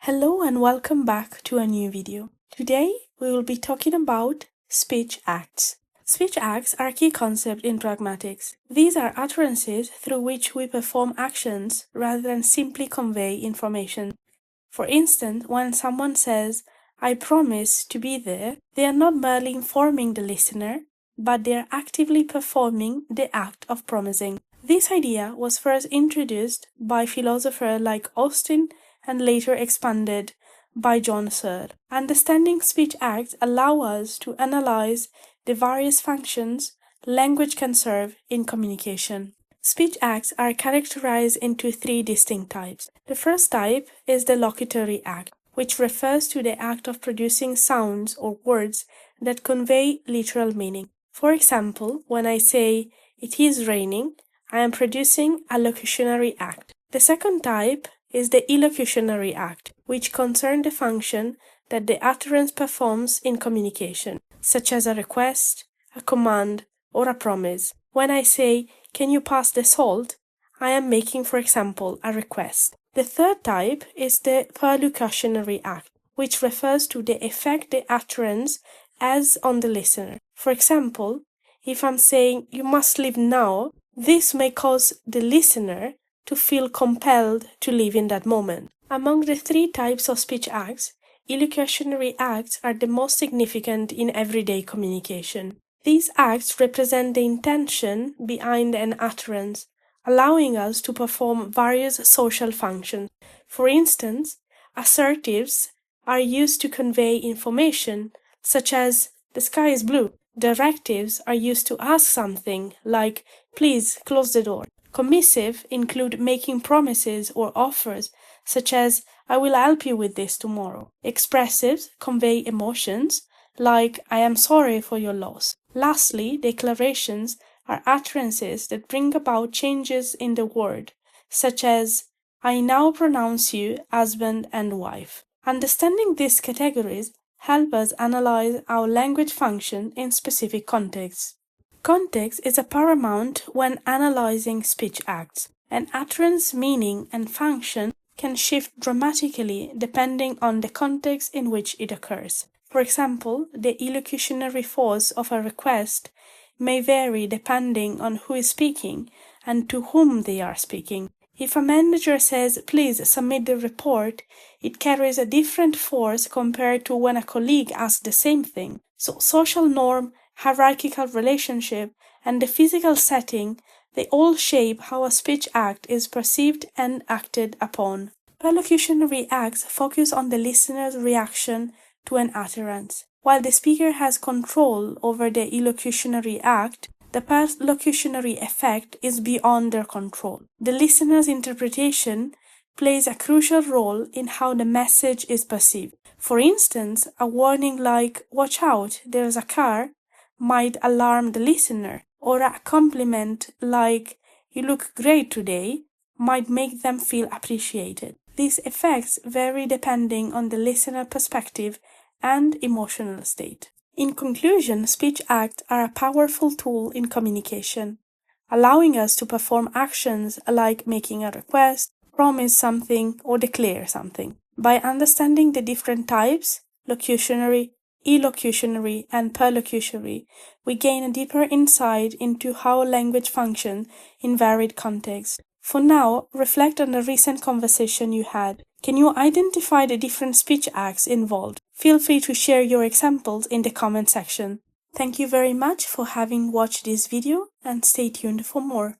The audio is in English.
Hello and welcome back to a new video. Today we will be talking about speech acts. Speech acts are a key concept in pragmatics. These are utterances through which we perform actions rather than simply convey information. For instance, when someone says, "I promise to be there," they are not merely informing the listener, but they are actively performing the act of promising. This idea was first introduced by philosophers like Austin and later expanded by John Searle. Understanding speech acts allow us to analyze the various functions language can serve in communication. Speech acts are characterized into three distinct types. The first type is the locutory act, which refers to the act of producing sounds or words that convey literal meaning. For example, when I say, "It is raining," I am producing a locutionary act. The second type is the illocutionary act, which concerns the function that the utterance performs in communication, such as a request, a command, or a promise. When I say, "Can you pass the salt?" I am making, for example, a request. The third type is the perlocutionary act, which refers to the effect the utterance has on the listener. For example, if I'm saying, "You must leave now," this may cause the listener to feel compelled to live in that moment. Among the three types of speech acts, illocutionary acts are the most significant in everyday communication. These acts represent the intention behind an utterance, allowing us to perform various social functions. For instance, assertives are used to convey information, such as "the sky is blue." Directives are used to ask something, like "please close the door." Commissive include making promises or offers, such as "I will help you with this tomorrow." Expressives convey emotions, like "I am sorry for your loss." Lastly, declarations are utterances that bring about changes in the word, such as "I now pronounce you husband and wife." Understanding these categories help us analyze how language functions in specific contexts. Context is a paramount when analyzing speech acts. An utterance meaning and function can shift dramatically depending on the context in which it occurs. For example, the illocutionary force of a request may vary depending on who is speaking and to whom they are speaking. If a manager says, "Please submit the report," it carries a different force compared to when a colleague asks the same thing. So social norm, hierarchical relationship, and the physical setting, they all shape how a speech act is perceived and acted upon. Perlocutionary acts focus on the listener's reaction to an utterance. While the speaker has control over the illocutionary act, the perlocutionary effect is beyond their control. The listener's interpretation plays a crucial role in how the message is perceived. For instance, a warning like "watch out, there's a car," might alarm the listener, or a compliment like "you look great today" might make them feel appreciated. These effects vary depending on the listener perspective and emotional state. In conclusion, speech acts are a powerful tool in communication, allowing us to perform actions like making a request, promise something, or declare something. By understanding the different types, locutionary, illocutionary, and perlocutionary, we gain a deeper insight into how language functions in varied contexts. For now, reflect on the recent conversation you had. Can you identify the different speech acts involved? Feel free to share your examples in the comment section. Thank you very much for having watched this video and stay tuned for more.